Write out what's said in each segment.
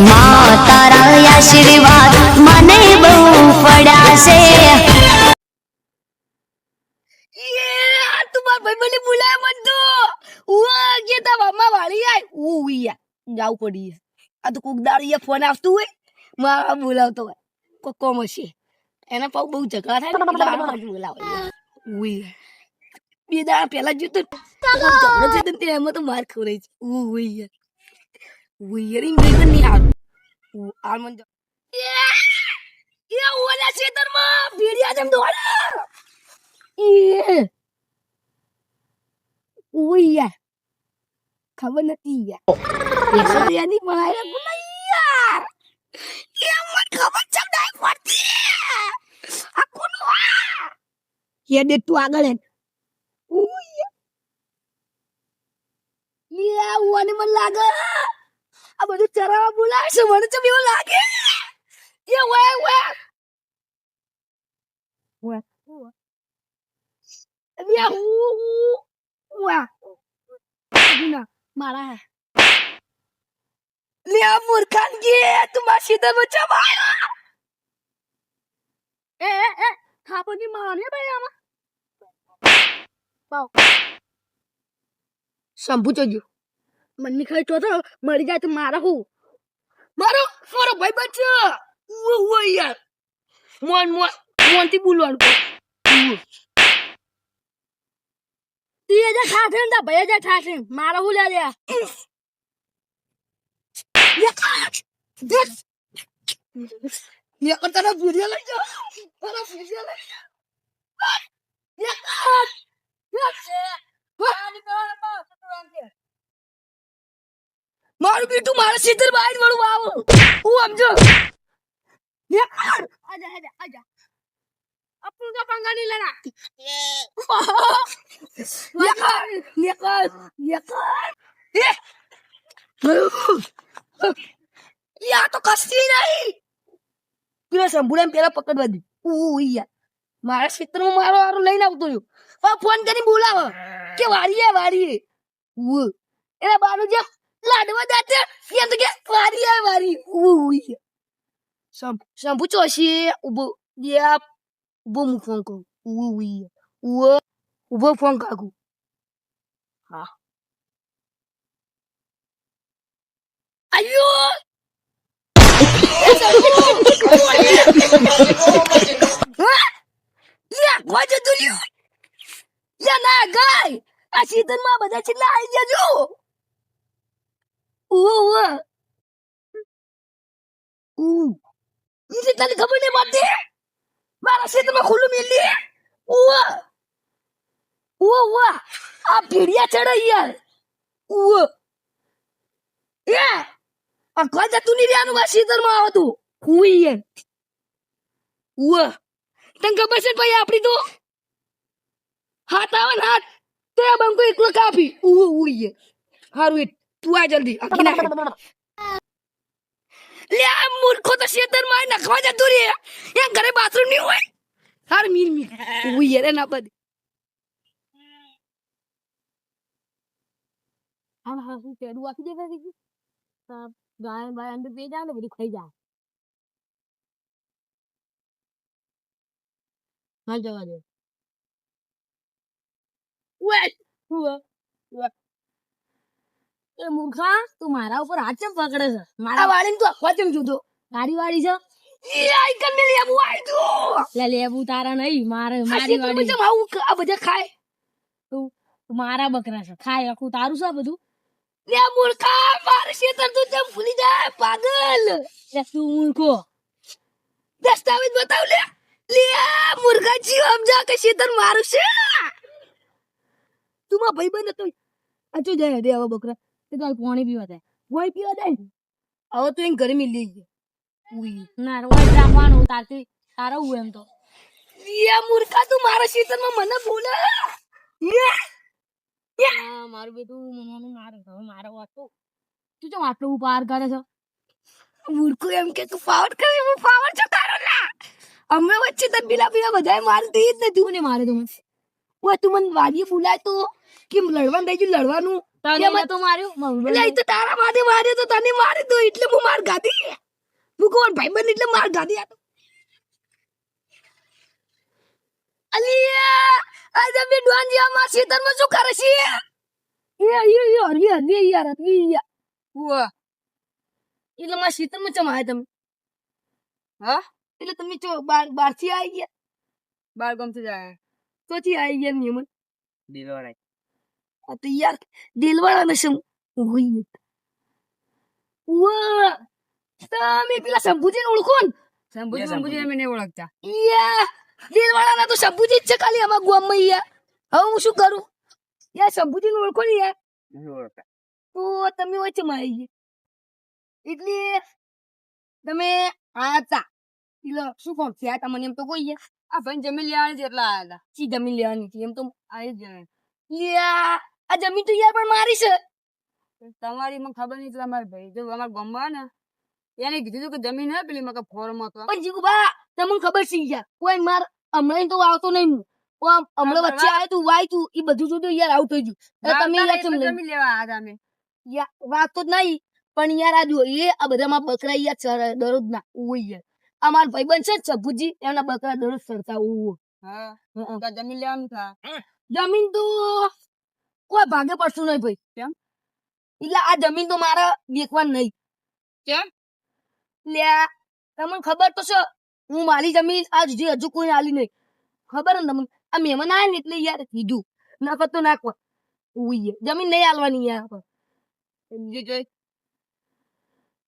માં તારા આશીર્વાદ મને બહુ પડ્યા છે. તું માર ભાઈ મને બોલાય મત તો ઉવા કે તા મામા વાળી આય ઉયા જાવ પડી આ તો કોક દાડી ફોન આવતું હોય માં બોલાવતો હોય કોક કોમ હશે એના પાઉ બહુ ઝઘડા થાય ને એટલે આ બોલાવે ઉયા બે દાડા પહેલા જોતો ઝઘડો છે તે એમાં તો માર ખવરાય છે ઉયા ઉયા રીંગ ગઈ પણ નહીં હારું આ મન એ ઓલા ખેતરમાં ભીડિયા જેમ દોડા યાર ખબર નથી યાર યાની મારા ગુના યાર એ મને ખબર છે નહીં પડતી આ કોનો યાર દે તું આગળ હે યાર ઓને મને લાગે આ બધું ચરાવા બોલાવે છે મને તો એવું લાગે એ વે યાર વાહ ગુના મારા હે લે મૂર્ખાન કે તું માર સીધા બચ્ચા ભાઈ એ થાપની મારે ભાઈ આમાં પાવ શંભુ જોજો મને ખાઈ તો મરી જાય તો મારા હું મારો ભાઈ બચ્ચા ઓ યાર મોનથી બોલવાનું ભાઈ જા ઠાઠે મારા હું લે તારા ભૂરિયા લઈ જાઓ તારા ભૂરિયા લઈ મારું બેટું મારા સીધર બહાર વાળું આવો હું સમજો આજા अपन का पंगा नहीं लेना या तो कस्ती नहीं પેલા શંભુને પેલા પકડવા દી યાર મારા ક્ષેત્રમાં મારો આરો લઈને આવતો રહ્યો ફોન કરીને બોલાવો કે વારી એના બાનું જે લાડવા જાતે કે તો કે વારી શંભુ ચોસી ઉભો યા ઉભો હું ફોન કરું ઉભો ફોન કાકું હા અયો ના ગાય આ સીઝન માં બધા છેલ્લા આવી જજો તને ખબર નહીં પડતી મારા ક્ષેત્રમાં ખુલ્લું મેલી આ ભીડિયા ચડે યાર આ કોઈ જતું નહીં રહ્યા મારા ક્ષેત્રમાં આવતું તને ખબર છે ભાઈ આપડી તો હાથ આવે ને હાથ તે બંકો એકલો કાપી હારું તું આ જલ્દી આખી નાખ લે આ મૂર્ખો તો ક્ષેત્રમાં નખવા જતું રે એ ઘરે બાથરૂમ નહીં હોય હાર મીર રે ના બધી હા શું તેડું આખી દે ફરી ગાય બાય અંદર પે જાય ને બધું ખાઈ જાય હા જવા દે એ મૂર્ખા તું મારા ઉપર હાથ ચમ પકડે છે મારા વાળી તું આખવા ચમ જુદો ગાડી વાળી છે એ આઈકન ને લેબુ આઈ તું લેબુ તારા નહીં મારી વાળી ચમ આવું આ બધા ખાય તું મારા બકરા છે ખાય આખું તારું છે બધું લે મૂર્ખા મારે શેતર તું ચમ ભૂલી જાય પાગલ લે તું મૂર્ખો દસ્તાવેજ બતાવ લે મૂર્ખા જીવ સમજા કે શેતર મારું છે તું માં ભાઈ બંધ હતો અચો જાય દે આવા બકરા તે તો પાણી પીવા દે વોય પીવા દે હવે તો એમ ઘરે મિલી ગઈ ના રોજ રાખવાનું તારથી તારા હું એમ તો મૂર્ખા તું મારા શેતરમાં મને બોલે મારું બેટું મમ્માનું મારે હવે મારો વાતો તું ચમ આટલું પાર કરે છે મૂર્ખું એમ કે તું પાવર કરે હું પાવર છો તારો ના અમે વચ્ચે તને પેલા બધાએ મારતી જ નથી મને મારે તો તું મને વાડીએ બોલાય તો કેમ લડવાનું થઈ ગયું લડવાનું તને તો માર્યું એટલે એ તો તારા માટે માર્યો તો તને માર્યો તો એટલે હું માર ગાધી હું કોણ ભાઈબંધ એટલે માર ગાધી આ તો અલિયા આ તમે ડોંજિયા માં ખેતરમાં શું કરે છે યાર એટલે મારા ખેતરમાં ચમ આયા તમે હા એટલે તમે ચો બાર થી આવી ગયા બાર ગમ થી જાય તો થી આવી ગયા નિયમન દિલવાળા આ તો યાર દિલવાળા ને શું હોય વાહ તમે પેલા શંભુજી ને ઓળખો ને શંભુજી અમે નહીં ઓળખતા યા દિલવાળા ના તો શંભુજી જ છે ખાલી અમારા ગામમાં યાર હવે હું શું કરું યાર શંભુજી ને ઓળખો ને યાર તો તમે હોય છે મારી ગયા એટલે તમે આયા તા એટલે શું કોણ થયા તા મને એમ તો કોઈ યાર આ ભાઈ જમીન લેવાની છે એટલે આયા તા ચી જમીન લેવાની છે એમ તો આવી જ યા આ જમીન તો યાર પણ મારી છે તમારી મને ખબર નહીં તમારે ભાઈ જો અમારા ગામમાં ને એને કીધું હતું કે જમીન હે પેલી મકા ફોર્મ હતો પણ જીગુ બા તમને ખબર છે યાર કોઈ માર હમણાં તો આવતો નહીં હું હમણાં વચ્ચે આવે તું વાય તું એ બધું જોતું યાર આઉટ થઈ ગયું તમે યાર જમીન લેવા આવ્યા અમે યાર વાત તો નહીં પણ યાર આ જો એ આ બધામાં બકરા યાર દરરોજ ના હોય યાર અમાર ભાઈબંધ છે ચભુજી એમના બકરા દરરોજ સરતા હોય હા જમીન લેવાનું થા જમીન તો કોઈ ભાગે પડતું નહીં ભાઈ કેમ એટલે આ જમીન તો મારા દેખવાની નહીં કેમ લ્યા તમને ખબર તો છે હું મારી જમીન આજ સુધી હજુ કોઈ આલી નહીં ખબર ને તમને આ મહેમાન આયા ને એટલે યાર કીધું ના કરતો નાખવા ઉઈ જમીન નહીં આલવાની યાર સમજી જોઈ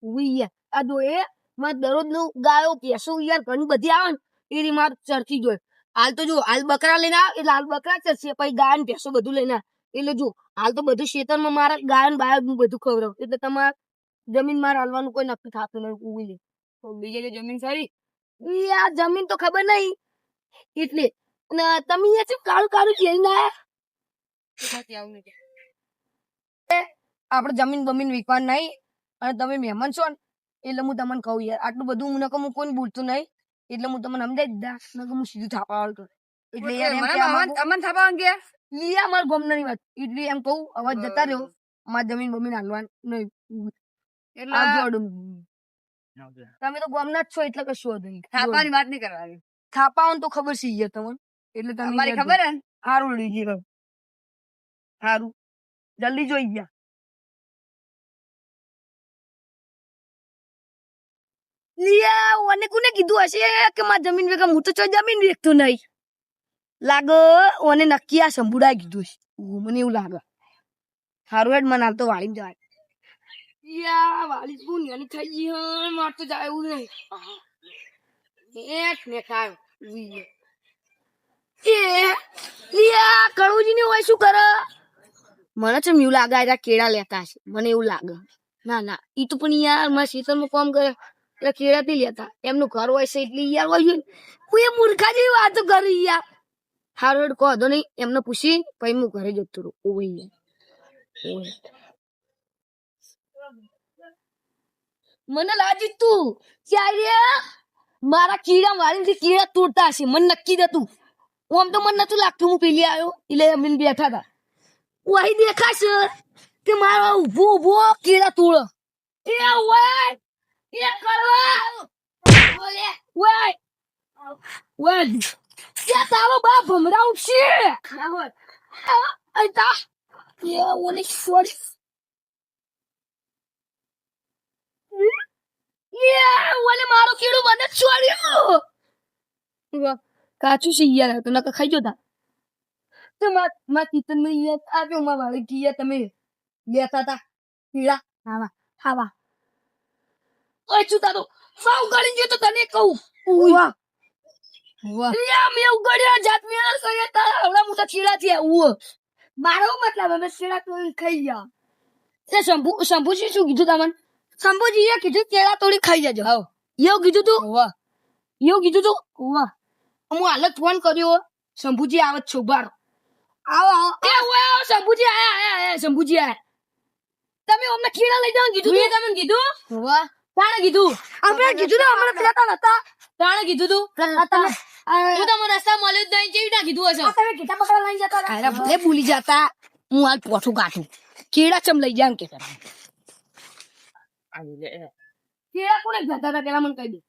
ઉઈ યાર આ જો એ મારે દરરોજ નું ગાયો ભેંસો યાર ઘણી બધી આવે ને એ રી માર ચરખી જોઈ હાલ તો જો હાલ બકરા લઈને આવે એટલે હાલ બકરા ચરશે પછી ગાય ને ભેંસો બધું લઈને આવે એટલે જો હાલ તો બધું ખેતરમાં મારા ગાય ને બાય બધું ખવડાવું એટલે તમારે જમીન મારે હાલવાનું કોઈ નક્કી થતું નહીં ઉઈ બીજી જમીન સારી આ જમીન તો ખબર નહીં એટલે અને તમે એ છે કાળું કાળું કેરી ના આપણે જમીન બમીન વિકવાનું નહીં અને તમે મહેમાન છો ને એટલે હું તમને કહું યાર આટલું બધું હું નકર હું કોઈ બોલતું નહીં એટલે હું તમને સમજાઈ દીધા નકર હું સીધું થાપા વાળતો એટલે યાર એમ કે અમન થાપા કે લીયા માર ગમનાની વાત એટલે એમ કહું અવાજ જતા રહ્યો માર જમીન બમીન હાલવાનું નહીં એટલે આ જોડું તમે તો ગમના જ છો એટલે કશું હતું નહીં થાપાની વાત નહીં કરવાની થાપાઓને તો ખબર છે યાર તમને એટલે તમે મારી ખબર હે હારું લીજી રહો હારું જલ્દી જોઈ ગયા લિયા ઓને કોને કીધું હશે કે માર જમીન વેગા હું તો જમીન વેચતો નહીં લાગે ઓને નક્કી આ સંભુડા કીધું છે મને એવું લાગે હારું હેડ મને હાલ તો વાળી જાય યા વાળી પૂન યાની થઈ ગઈ હે માર તો જાય એવું નહીં એક ને ખાવ એ લિયા કળુજી ને હોય શું કરે મને ચમ એવું લાગે આ કેળા લેતા છે મને એવું લાગે ના ના ઈ તો પણ યાર મારા સીતરમાં કામ કરે એટલે કેળા થી લેતા એમનું ઘર હોય છે એટલે યાર હોય હું એ મૂર્ખા જેવી વાતો કરી યાર હારું હેડ કહો દો નહીં એમને પૂછી પછી હું ઘરે જતો રહું ઓય મને લાગી તું ત્યારે મારા કીડા વાળીથી કીડા તોડતા હશે મને નક્કી હતું આમ તો મને નતું લાગતું હું પેલી આવ્યો એટલે અમે બેઠા હતા વહી દેખાશે કે મારો ઉભો ઉભો કીડા તોડ એ ઓય એ કરવા ઓલે ઓય ઓય યા તારો બાપ ભમરા ઉઠશે ના હોય આ તા એ ઓને છોડી યા ઓલે મારો કીડું મને છોડ્યો કાચું છે યાર તો નકા ખાઈ જોતા તો માં કિચન માં યાર આવ્યો માં વાળી ગયા તમે લેતા તા કીડા ખાવા ઓય ચૂતા તો સાવ ગળી ગયો તો તને કહું વાહ વાહ યા મે ઉગડ્યો જાત મેળ કર્યો તા હમણાં મોટા કીડા થયા ઓ મારો મતલબ અમે કીડા તો ખાઈ ગયા એ શંભુજી શું કીધું તમને શંભુજી એ કીધું કેળા તોડી ખાઈ જજો હાવ એવું કીધું તું વાહ એવું કીધું તું વાહ હું હાલત ફોન કર્યો શંભુજી આવત છો બાર આવો એ ઓય શંભુજી આયા શંભુજી આયા તમે અમને કીડા લઈ જાવ કીધું મેં તમને કીધું વાહ તાણે કીધું આપણે કીધું તો હમણાં પેલા તો નતા તાણે કીધું તું હું તો મને રસ્તા મળ્યો જ નહીં કેવી ના કીધું હશે તમે કીધા પકડા લઈ જતા અરે ભલે ભૂલી જતા હું હાલ પોઠું કાઢું કેળા ચમ લઈ જાય એમ કે કેળા કોને જતા હતા પેલા મને કહી દે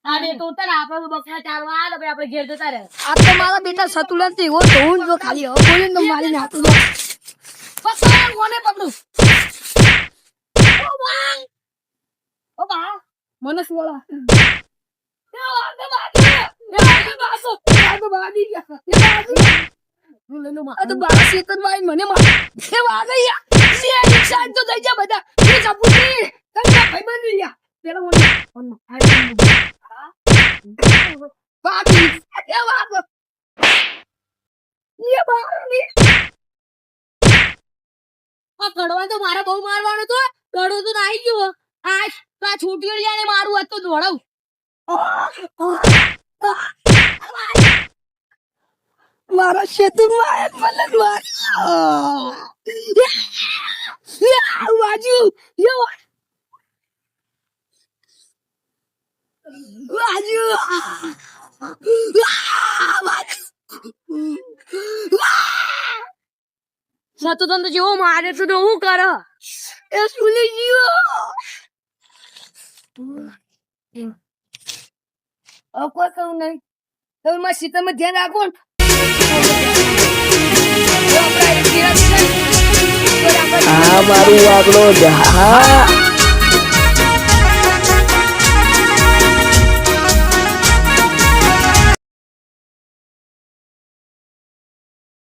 અરે તો ઉતર આપણે બકરા ચારવા આ પછી આપણે ઘેર જતા રહે આ તો મારા બેટા સતુલન થી એવો ધોઉં જો ખાલી હવે બોલીને તો મારી નાખું તો પકડ કોને પકડું ઓ બા મને સોળા મને માર એ વાગે યાર સાઈડ તો થઈ જા બધા એ સપુતી તને ભાઈ બની યાર પેલા મને બાકી એ વાગો એ બાકી આ કડવા તો મારે બહુ મારવાનો તો કડો તો નાઈ ગયો આ છોટીઓ લઈને મારું આ તો દોડાવ મારા ક્ષેત્રમાં એક મલક માર વાજુ યો વાજુ સતો તને જેવો મારે તો હું કર એ સુલી ગયો કોઈ કહું નહીં તમે મારા સીતામાં ધ્યાન રાખો ને આ મારું વાગડો જહા